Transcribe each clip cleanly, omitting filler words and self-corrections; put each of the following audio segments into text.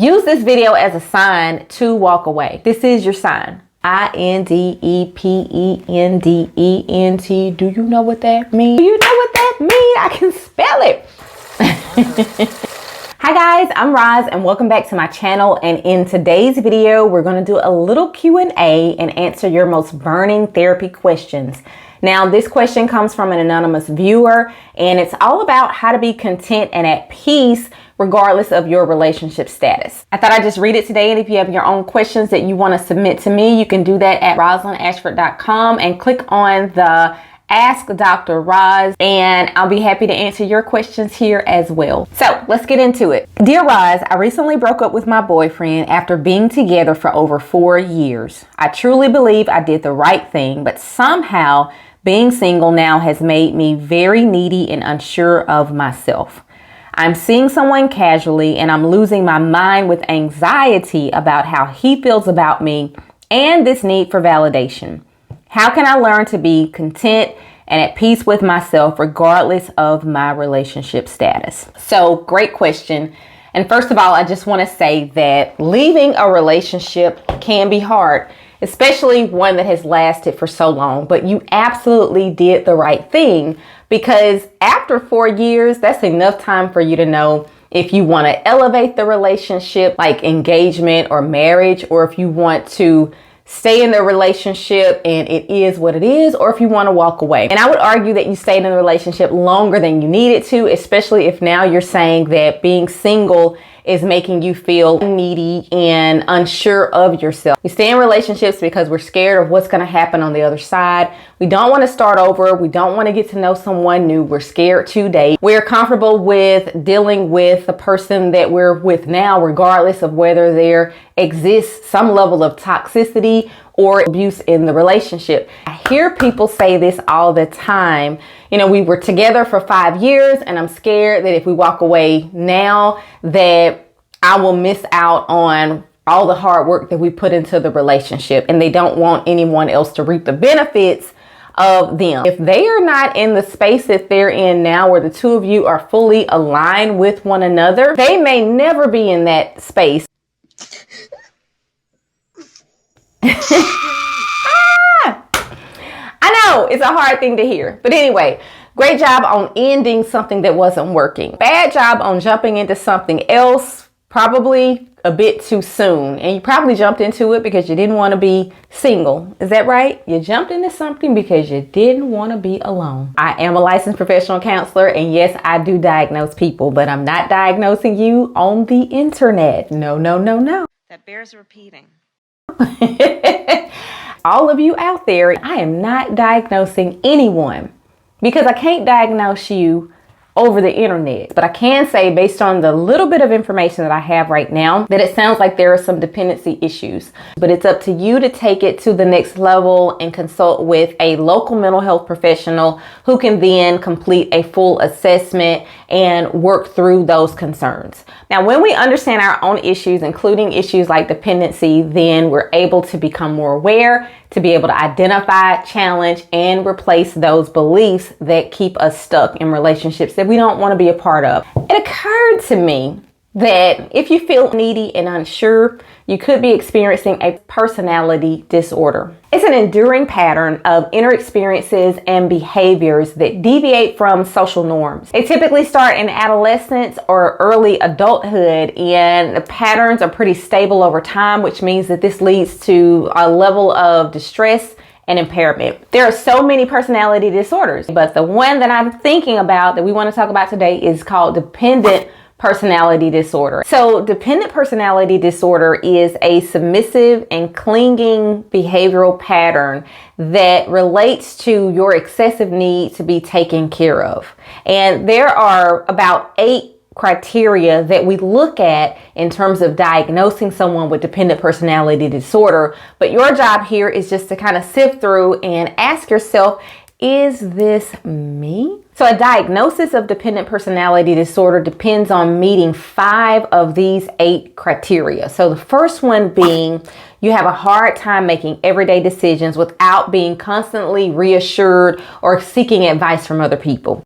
Use this video as a sign to walk away. This is your sign. INDEPENDENT. Do you know what that means? Do you know what that means? I can spell it. Hi guys, I'm Roz and welcome back to my channel. And in today's video, we're going to do a little Q&A and answer your most burning therapy questions. Now, this question comes from an anonymous viewer, and it's all about how to be content and at peace regardless of your relationship status. I thought I'd just read it today, and if you have your own questions that you want to submit to me, you can do that at rosalindashford.com and click on the Ask Dr. Roz, and I'll be happy to answer your questions here as well. So let's get into it. Dear Roz, I recently broke up with my boyfriend after being together for over 4 years. I truly believe I did the right thing, but somehow being single now has made me very needy and unsure of myself. I'm seeing someone casually and I'm losing my mind with anxiety about how he feels about me and this need for validation. How can I learn to be content and at peace with myself regardless of my relationship status? So, great question. And first of all, I just want to say that leaving a relationship can be hard, especially one that has lasted for so long, but you absolutely did the right thing, because after 4 years, that's enough time for you to know if you want to elevate the relationship, like engagement or marriage, or if you want to stay in the relationship and it is what it is, or if you want to walk away. And I would argue that you stayed in the relationship longer than you needed to, especially if now you're saying that being single is making you feel needy and unsure of yourself. We stay in relationships because we're scared of what's going to happen on the other side. We don't want to start over. We don't want to get to know someone new. We're scared to date. We're comfortable with dealing with the person that we're with now, regardless of whether there exists some level of toxicity or abuse in the relationship. I hear people say this all the time. You know, we were together for 5 years and I'm scared that if we walk away now that I will miss out on all the hard work that we put into the relationship, and they don't want anyone else to reap the benefits of them. If they are not in the space that they're in now, where the two of you are fully aligned with one another, they may never be in that space. I know it's a hard thing to hear, but anyway, great job on ending something that wasn't working. Bad job on jumping into something else, probably a bit too soon. And you probably jumped into it because you didn't want to be single. Is that right? You jumped into something because you didn't want to be alone. I am a licensed professional counselor, and yes, I do diagnose people, but I'm not diagnosing you on the internet. No, no, no, no. That bears repeating. All of you out there, I am not diagnosing anyone because I can't diagnose you over the internet. But I can say, based on the little bit of information that I have right now, that it sounds like there are some dependency issues. But it's up to you to take it to the next level and consult with a local mental health professional who can then complete a full assessment and work through those concerns. Now, when we understand our own issues, including issues like dependency, then we're able to become more aware, to be able to identify, challenge, and replace those beliefs that keep us stuck in relationships that we don't want to be a part of. It occurred to me that if you feel needy and unsure, you could be experiencing a personality disorder. It's an enduring pattern of inner experiences and behaviors that deviate from social norms. They typically start in adolescence or early adulthood, and the patterns are pretty stable over time, which means that this leads to a level of distress and impairment. There are so many personality disorders, but the one that I'm thinking about that we want to talk about today is called dependent personality disorder. So dependent personality disorder is a submissive and clinging behavioral pattern that relates to your excessive need to be taken care of. And there are about 8 criteria that we look at in terms of diagnosing someone with dependent personality disorder. But your job here is just to kind of sift through and ask yourself, is this me? So a diagnosis of dependent personality disorder depends on meeting 5 of these 8 criteria. So the first one being you have a hard time making everyday decisions without being constantly reassured or seeking advice from other people.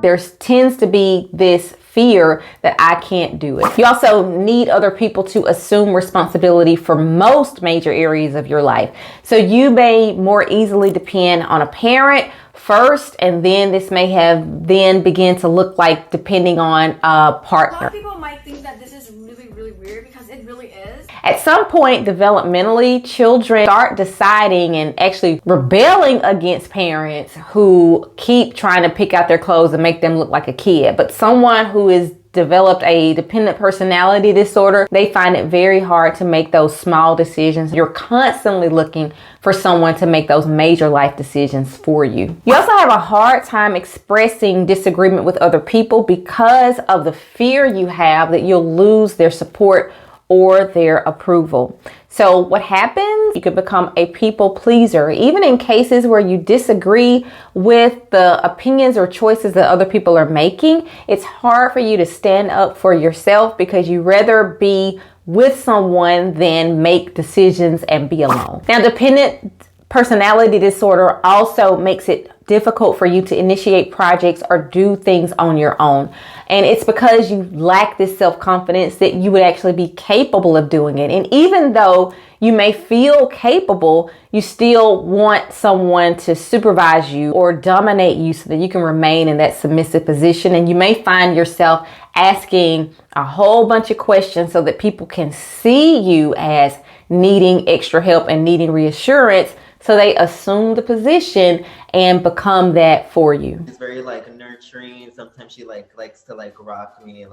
there tends to be this fear that I can't do it. You also need other people to assume responsibility for most major areas of your life. So you may more easily depend on a parent first, and then this may have then begin to look like depending on a partner. A lot of people might think that this is really weird because it really is. At some point developmentally, children start deciding and actually rebelling against parents who keep trying to pick out their clothes and make them look like a kid. But someone who is developed a dependent personality disorder, they find it very hard to make those small decisions. You're constantly looking for someone to make those major life decisions for you. You also have a hard time expressing disagreement with other people because of the fear you have that you'll lose their support or their approval. So what happens? You can become a people pleaser, even in cases where you disagree with the opinions or choices that other people are making. It's hard for you to stand up for yourself because you rather be with someone than make decisions and be alone. Now, dependent personality disorder also makes it difficult for you to initiate projects or do things on your own. And it's because you lack this self-confidence that you would actually be capable of doing it. And even though you may feel capable, you still want someone to supervise you or dominate you so that you can remain in that submissive position. And you may find yourself asking a whole bunch of questions so that people can see you as needing extra help and needing reassurance. So they assume the position and become that for you. It's very nurturing. Sometimes she likes to rock me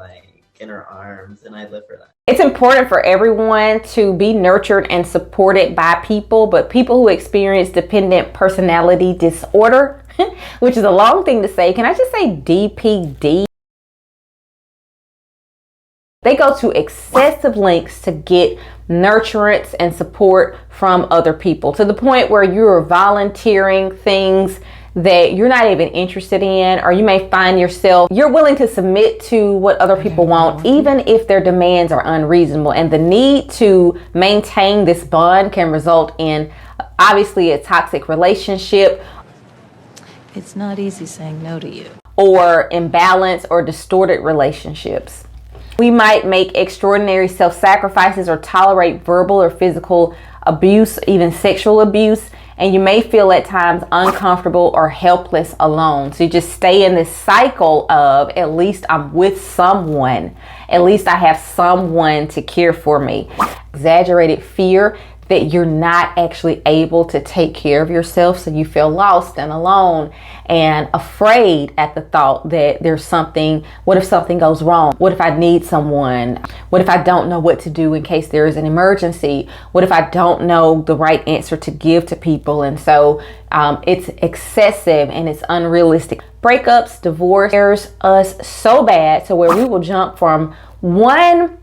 in her arms, and I live for that. It's important for everyone to be nurtured and supported by people, but people who experience dependent personality disorder, which is a long thing to say, can I just say DPD? They go to excessive lengths to get nurturance and support from other people, to the point where you're volunteering things that you're not even interested in, or you may find yourself, you're willing to submit to what other people want, even if their demands are unreasonable. And the need to maintain this bond can result in, obviously, a toxic relationship. It's not easy saying no to you. Or imbalance or distorted relationships. We might make extraordinary self-sacrifices or tolerate verbal or physical abuse, even sexual abuse, and you may feel at times uncomfortable or helpless alone. So you just stay in this cycle of, at least I'm with someone, at least I have someone to care for me. Exaggerated fear that you're not actually able to take care of yourself, so you feel lost and alone and afraid at the thought that there's something. What if something goes wrong? What if I need someone? What if I don't know what to do in case there is an emergency? What if I don't know the right answer to give to people? And so it's excessive and it's unrealistic. Breakups, divorce scares us so bad to where we will jump from one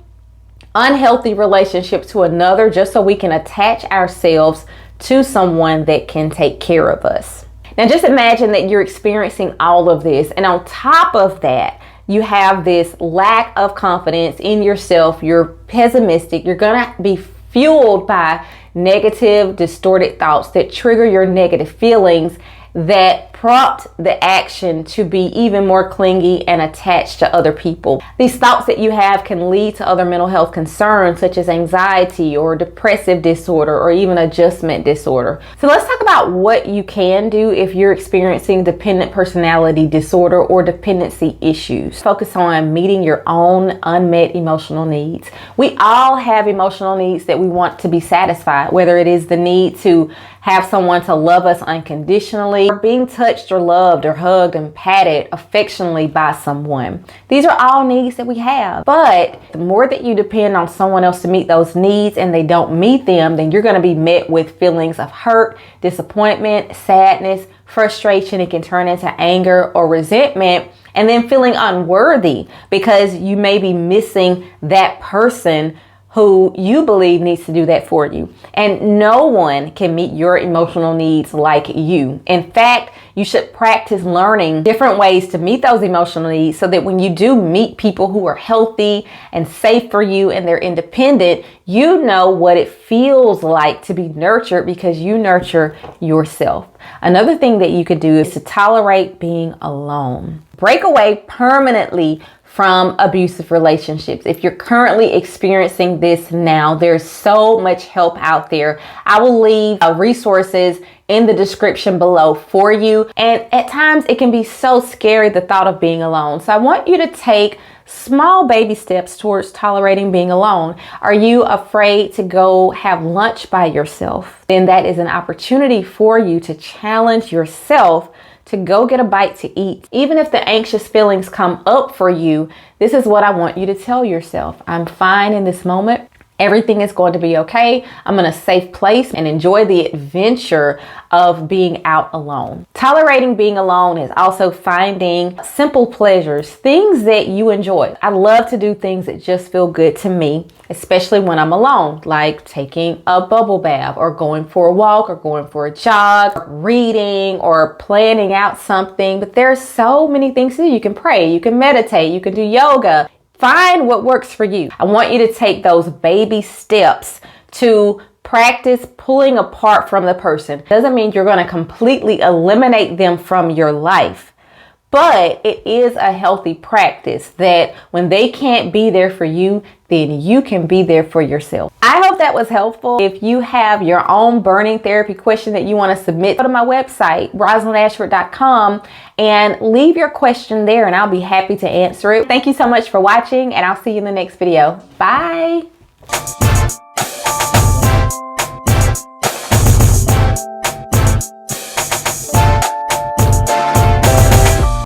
unhealthy relationship to another just so we can attach ourselves to someone that can take care of us. Now just imagine that you're experiencing all of this, and on top of that you have this lack of confidence in yourself. You're pessimistic. You're gonna be fueled by negative, distorted thoughts that trigger your negative feelings, that prompt the action to be even more clingy and attached to other people. These thoughts that you have can lead to other mental health concerns such as anxiety or depressive disorder or even adjustment disorder. So let's talk about what you can do if you're experiencing dependent personality disorder or dependency issues. Focus on meeting your own unmet emotional needs. We all have emotional needs that we want to be satisfied, whether it is the need to have someone to love us unconditionally, or being touched or loved or hugged and patted affectionately by someone. These are all needs that we have. But the more that you depend on someone else to meet those needs and they don't meet them, then you're going to be met with feelings of hurt, disappointment, sadness, frustration. It can turn into anger or resentment, and then feeling unworthy because you may be missing that person who you believe needs to do that for you. And no one can meet your emotional needs like you. In fact, you should practice learning different ways to meet those emotional needs so that when you do meet people who are healthy and safe for you and they're independent, you know what it feels like to be nurtured because you nurture yourself. Another thing that you could do is to tolerate being alone. break away permanently from abusive relationships. If you're currently experiencing this now, there's so much help out there. I will leave resources in the description below for you. And at times it can be so scary, the thought of being alone. So I want you to take small baby steps towards tolerating being alone. Are you afraid to go have lunch by yourself? Then that is an opportunity for you to challenge yourself to go get a bite to eat. Even if the anxious feelings come up for you, this is what I want you to tell yourself. I'm fine in this moment. Everything is going to be okay. I'm in a safe place and enjoy the adventure of being out alone. Tolerating being alone is also finding simple pleasures, things that you enjoy. I love to do things that just feel good to me, especially when I'm alone, like taking a bubble bath or going for a walk or going for a jog, or reading or planning out something. But there are so many things to do. You can pray, you can meditate, you can do yoga. Find what works for you. I want you to take those baby steps to practice pulling apart from the person. Doesn't mean you're going to completely eliminate them from your life, but it is a healthy practice that when they can't be there for you, then you can be there for yourself. I hope that was helpful. If you have your own burning therapy question that you want to submit, go to my website, RosalindAshford.com, and leave your question there and I'll be happy to answer it. Thank you so much for watching and I'll see you in the next video. Bye.